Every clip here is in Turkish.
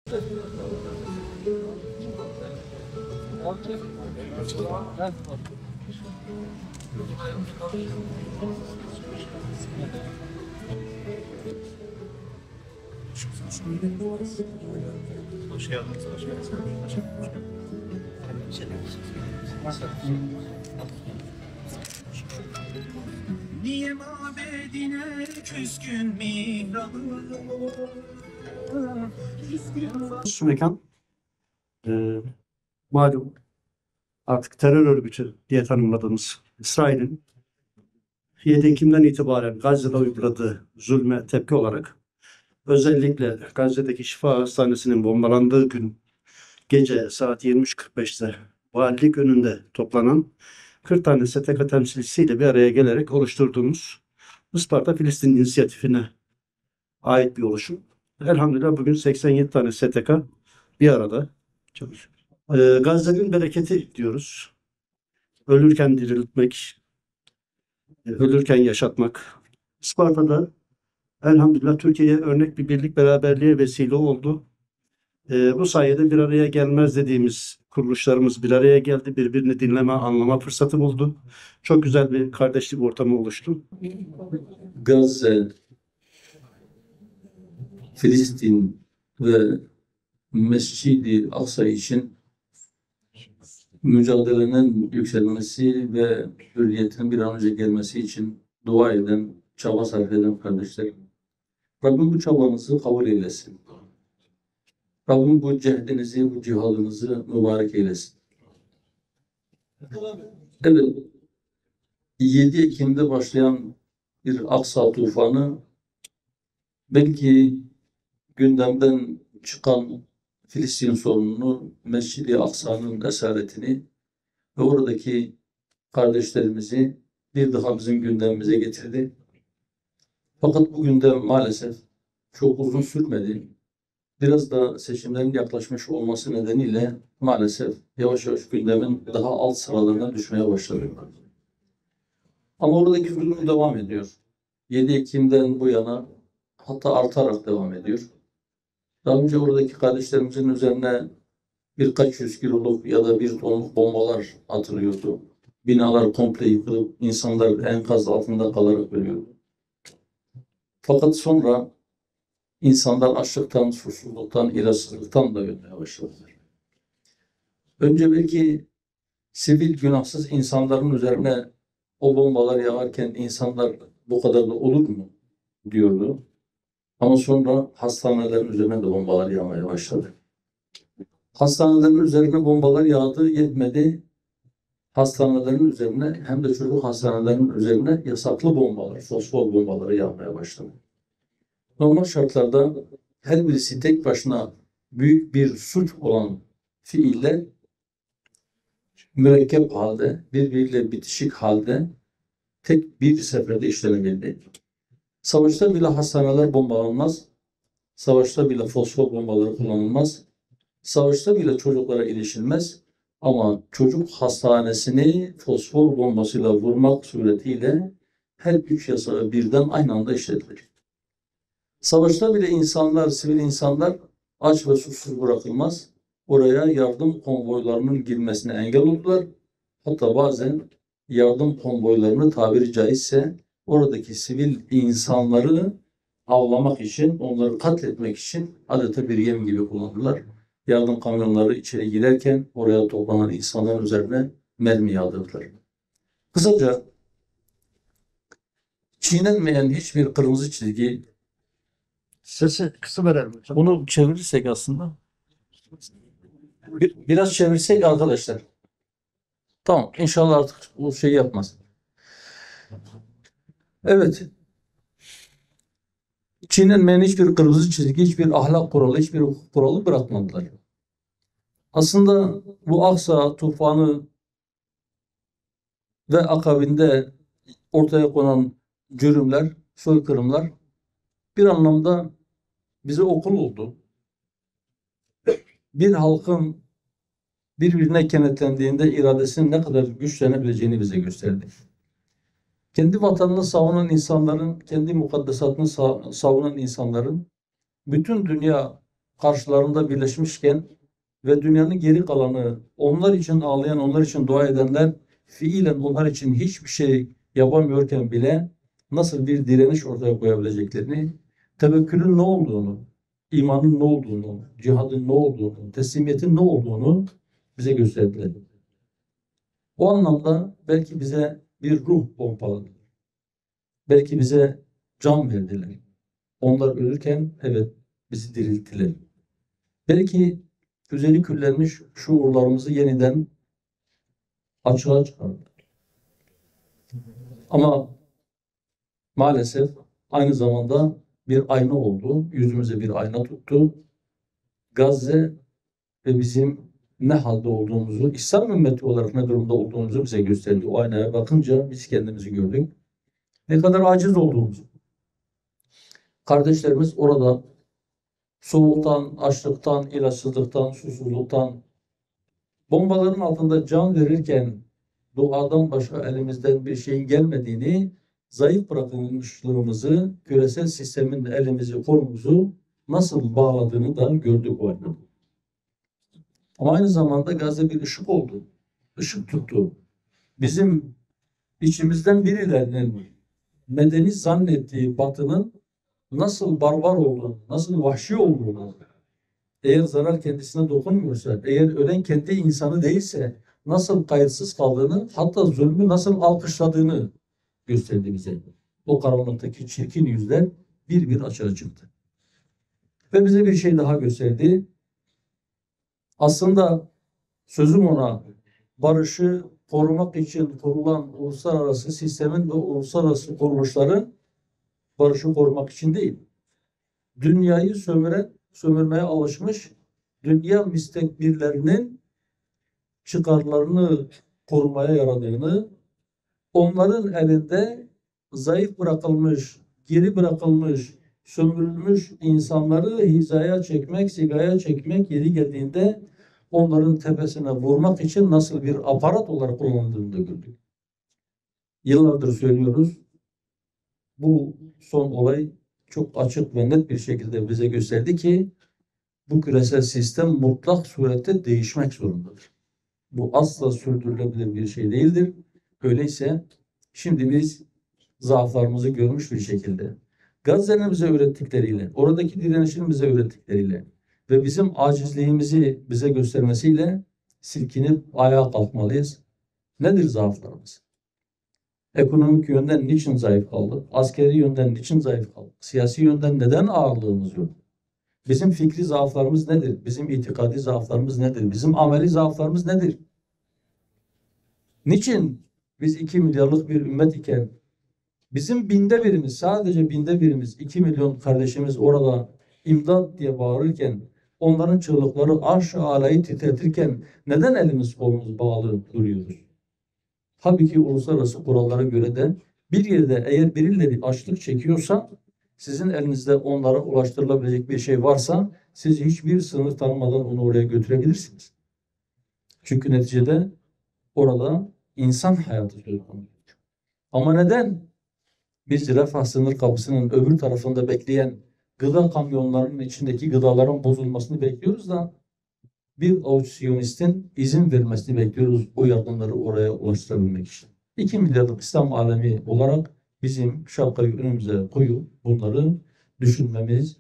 Hoş geldiniz. Hoş geldiniz. Niye mabedine küskün mihrabı? Şu mekan malum artık terör örgütü diye tanımladığımız İsrail'in 7 Ekim'den itibaren Gazze'de uyguladığı zulme tepki olarak özellikle Gazze'deki Şifa Hastanesi'nin bombalandığı gün gece saat 23.45'te valilik önünde toplanan 40 tane STK temsilcisiyle bir araya gelerek oluşturduğumuz Isparta Filistin İnisiyatifi'ne ait bir oluşum. Elhamdülillah bugün 87 tane STK bir arada çalışıyor. Gazze'nin bereketi diyoruz. Ölürken diriltmek, ölürken yaşatmak. Isparta'da elhamdülillah Türkiye'ye örnek bir birlik beraberliğe vesile oldu. Bu sayede bir araya gelmez dediğimiz kuruluşlarımız bir araya geldi. Birbirini dinleme, anlama fırsatı buldu. Çok güzel bir kardeşlik ortamı oluştu. Gazze, Filistin ve Mescid-i Aksa için mücadelenin yükselmesi ve hürriyetin bir an önce gelmesi için dua eden, çaba sarf eden kardeşlerim. Rabbim bu çabanızı kabul eylesin. Rabbim bu cehdinizi, bu cihadınızı mübarek eylesin. Evet, 7 Ekim'de başlayan bir Aksa tufanı belki gündemden çıkan Filistin sorununu, Mescid-i Aksa'nın esaretini ve oradaki kardeşlerimizi bir daha bizim gündemimize getirdi. Fakat bugün de maalesef çok uzun sürmedi. Biraz da seçimlerin yaklaşmış olması nedeniyle maalesef yavaş yavaş gündemin daha alt sıralarına düşmeye başladı. Ama oradaki zulüm devam ediyor. 7 Ekim'den bu yana hatta artarak devam ediyor. Daha önce oradaki kardeşlerimizin üzerine birkaç yüz kiloluk ya da bir tonluk bombalar atılıyordu. Binalar komple yıkılıp insanlar enkaz altında kalarak ölüyordu. Fakat sonra insanlar açlıktan, susuzluktan, ilaçsızlıktan da ölmeye başladılar. Önce belki sivil günahsız insanların üzerine o bombalar yağarken insanlar bu kadar da olur mu diyordu. Ama sonra hastanelerin üzerine de bombalar yağmaya başladı. Hastanelerin üzerine bombalar yağdı, yetmedi. Hastanelerin üzerine hem de çocuk hastanelerinin üzerine yasaklı bombalar, fosfor bombaları yağmaya başladı. Normal şartlarda her birisi tek başına büyük bir suç olan fiiller mürekkep halde, birbiriyle bitişik halde tek bir seferde işlenebildi. Savaşta bile hastaneler bombalanmaz, savaşta bile fosfor bombaları kullanılmaz, savaşta bile çocuklara ilişilmez ama çocuk hastanesini fosfor bombasıyla vurmak suretiyle her üç yasağı birden aynı anda işledilir. Savaşta bile insanlar, sivil insanlar aç ve susuz bırakılmaz. Oraya yardım konvoylarının girmesine engel oldular. Hatta bazen yardım konvoylarını tabiri caizse oradaki sivil insanları avlamak için, onları katletmek için adeta bir yem gibi kullandılar. Yardım kamyonları içeri girerken oraya toplanan insanların üzerine mermi yağdırdılar. Kısaca çiğnenmeyen hiçbir kırmızı çizgi. Sesi kısa verelim hocam. Bunu çevirirsek aslında. Biraz çevirsek arkadaşlar. Tamam. İnşallah artık bu şey yapmaz. Evet. Çiğnenmeyen hiçbir kırmızı çizgi, hiçbir ahlak kuralı, hiçbir hukuk kuralı bırakmadılar. Aslında bu Aksa tufanı ve akabinde ortaya konan cürümler, soykırımlar bir anlamda bize okul oldu. Bir halkın birbirine kenetlendiğinde iradesinin ne kadar güçlenebileceğini bize gösterdi. Kendi vatanını savunan insanların, kendi mukaddesatını savunan insanların bütün dünya karşılarında birleşmişken ve dünyanın geri kalanı onlar için ağlayan, onlar için dua edenler fiilen onlar için hiçbir şey yapamıyorken bile nasıl bir direniş ortaya koyabileceklerini, tevekkülün ne olduğunu, imanın ne olduğunu, cihadın ne olduğunu, teslimiyetin ne olduğunu bize gösterdiler. O anlamda belki bize bir ruh pompaladılar. Belki bize can verdiler. Onlar ölürken evet bizi dirilttiler. Belki üzeri küllenmiş şuurlarımızı yeniden açığa çıkardılar. Ama maalesef aynı zamanda bir ayna oldu. Yüzümüze bir ayna tuttu. Gazze ve bizim ne halde olduğumuzu, İslam ümmeti olarak ne durumda olduğumuzu bize gösterdi. O aynaya bakınca biz kendimizi gördük. Ne kadar aciz olduğumuzu. Kardeşlerimiz orada soğuktan, açlıktan, ilaçsızlıktan, susuzluktan, bombaların altında can verirken duadan başka elimizden bir şeyin gelmediğini, zayıf bırakılmışlığımızı, küresel sistemin elimizi, kolumuzu nasıl bağladığını da gördük o arada. Ama aynı zamanda Gazze bir ışık oldu. Işık tuttu. Bizim içimizden birilerinin medeni zannettiği Batı'nın nasıl barbar olduğunu, nasıl vahşi olduğunu, eğer zarar kendisine dokunmuyorsa, eğer ölen kendi insanı değilse nasıl kayıtsız kaldığını, hatta zulmü nasıl alkışladığını gösterdi bize. O karanlıktaki çirkin yüzler bir bir açığa çıktı. Ve bize bir şey daha gösterdi. Aslında sözüm ona barışı korumak için kurulan uluslararası sistemin ve uluslararası kuruluşların barışı korumak için değil. Dünyayı sömürmeye alışmış dünya müstekbirlerinin çıkarlarını korumaya yaradığını, onların elinde zayıf bırakılmış, geri bırakılmış, sömürülmüş insanları hizaya çekmek, sigaya çekmek, yeri geldiğinde onların tepesine vurmak için nasıl bir aparat olarak kullanıldığını da gördük. Yıllardır söylüyoruz. Bu son olay çok açık ve net bir şekilde bize gösterdi ki bu küresel sistem mutlak surette değişmek zorundadır. Bu asla sürdürülebilir bir şey değildir. Öyleyse şimdi biz zaaflarımızı görmüş bir şekilde Gazze'nin bize öğrettikleriyle, oradaki direnişin bize öğrettikleriyle ve bizim acizliğimizi bize göstermesiyle silkinip ayağa kalkmalıyız. Nedir zaaflarımız? Ekonomik yönden niçin zayıf kaldık? Askeri yönden niçin zayıf kaldık? Siyasi yönden neden ağırlığımız yok? Bizim fikri zaaflarımız nedir? Bizim itikadi zaaflarımız nedir? Bizim ameli zaaflarımız nedir? Niçin biz 2 milyarlık bir ümmet iken bizim binde birimiz, sadece binde birimiz, 2 milyon kardeşimiz orada imdat diye bağırırken, onların çığlıkları arş-ı alayı titretirken neden elimiz kolumuz bağlı duruyoruz? Tabii ki uluslararası kurallara göre de bir yerde eğer birileri açlık çekiyorsa, sizin elinizde onlara ulaştırılabilecek bir şey varsa, siz hiçbir sınır tanımadan onu oraya götürebilirsiniz. Çünkü neticede orada insan hayatı söz konusu. Ama neden biz refah sınır kapısının öbür tarafında bekleyen gıda kamyonlarının içindeki gıdaların bozulmasını bekliyoruz da bir avuç Siyonistin izin vermesini bekliyoruz o yardımları oraya ulaştırabilmek için. 2 milyarlık İslam alemi olarak bizim şapkayı önümüze koyup bunları düşünmemiz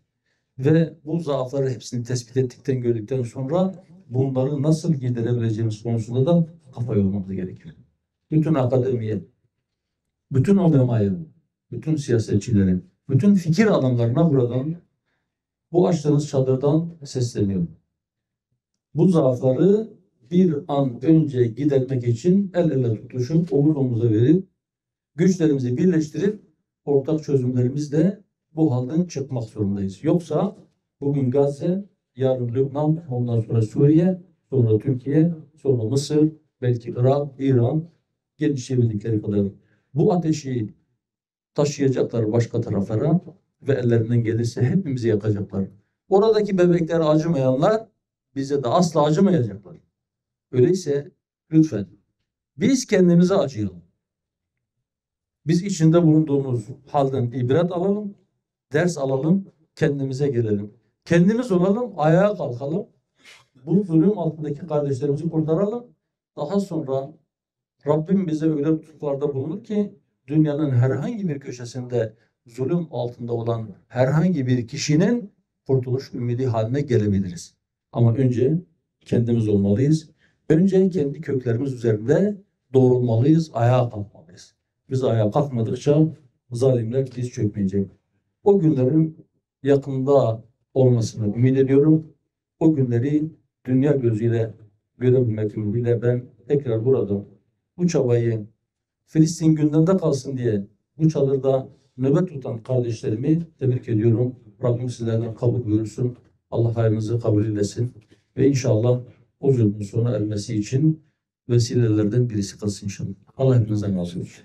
ve bu zaafları hepsini tespit ettikten, gördükten sonra bunları nasıl giderebileceğimiz konusunda da kafa yormamız gerekiyor. Bütün akademiye, bütün ulemaya, bütün siyasetçilerin, bütün fikir adamlarına buradan, bu açtığınız çadırdan sesleniyorum. Bu zaafları bir an önce gidermek için el ele tutuşup, omuz omuza verip, güçlerimizi birleştirip, ortak çözümlerimizle bu halden çıkmak zorundayız. Yoksa bugün Gazze, yarın Lübnan, ondan sonra Suriye, sonra Türkiye, sonra Mısır, belki Irak, İran, gelişebildikleri kadar bu ateşi taşıyacaklar başka taraflara ve ellerinden gelirse hepimizi yakacaklar. Oradaki bebeklere acımayanlar bize de asla acımayacaklar. Öyleyse lütfen biz kendimize acıyalım. Biz içinde bulunduğumuz halden ibret alalım, ders alalım, kendimize gelelim. Kendimiz olalım, ayağa kalkalım. Bu zulüm altındaki kardeşlerimizi kurtaralım. Daha sonra Rabbim bize öyle lütuflarda bulunur ki dünyanın herhangi bir köşesinde zulüm altında olan herhangi bir kişinin kurtuluş ümidi haline gelebiliriz. Ama önce kendimiz olmalıyız. Önce kendi köklerimiz üzerinde doğrulmalıyız, ayağa kalkmalıyız. Biz ayağa kalkmadıkça zalimler diz çökmeyecek. O günlerin yakında olmasını ümit ediyorum. O günleri dünya gözüyle görebilmek ümidiyle ben tekrar burada bu çabayı Filistin gündemde kalsın diye bu çadırda nöbet tutan kardeşlerimi tebrik ediyorum. Rabbim sizlerden kabul buyursun. Allah hayrınızı kabul eylesin. Ve inşallah o zulmün sona ermesi için vesilelerden birisi kalsın inşallah. Allah hepinizden razı olsun.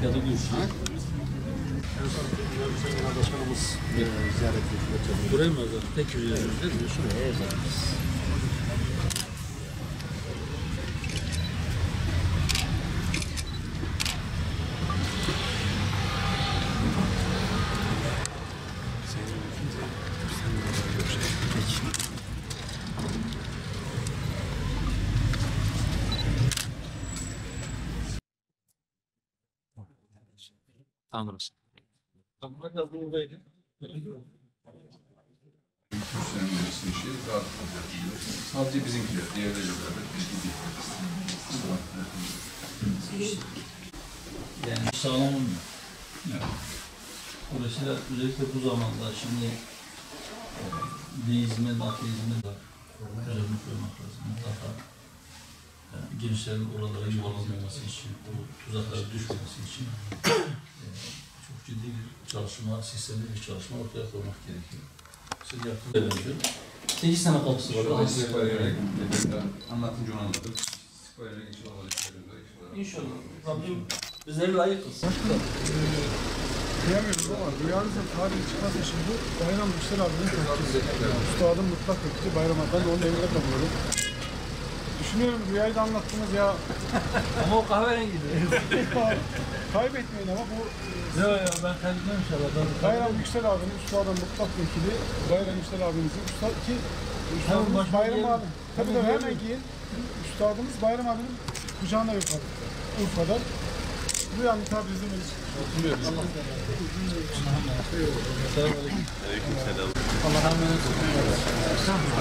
Ya da görüşürüz. Başkanımız ziyaret Buraya mı hazır? Tek yürüyoruz değil mi? Tanrım. Sadece bizimkiler, diğerleri yok. Yani sağlam olmuyor. Dolayısıyla özellikle bu zamanda şimdi deizmin, ateizmin de üzerine koymak lazım. Mutlaka gençlerin oralara yuvarlanmaması için, bu tuzaklara düşmemesi için çok ciddi bir çalışma, sistemli bir çalışma ortaya koymak gerekiyor. Siz yaptığınız benziyor. 8 sene kapısı var. Daha Anlatınca onu anladım. Spoiler'e geçiyor. İnşallah. Rabbim bizleri layık kılsın. Diyemiyoruz ama rüyanızın tarihi çıkması için bu Bayram Yüksel abinin tepkisi. Üstadın mutlak tepkisi Bayram abi. Ben de onun evine kalıyorum. Düşünüyorum rüyayı da anlattınız ya. Ama o kahverengidir. Kaybetmeyin ama bu Yok ben kaybetmem inşallah. Bayram Yüksel abinin üstadın mutlak vekili Bayram Yüksel abimizin üstad ki üstadımız başka Bayram giyelim. abi. Tabii hemen giyin. Üstadımız Bayram abinin kucağına yukarı. Urfa'da. Rüyanın tabi izlemeniz. Oturuyoruz. Allah'a emanet olun.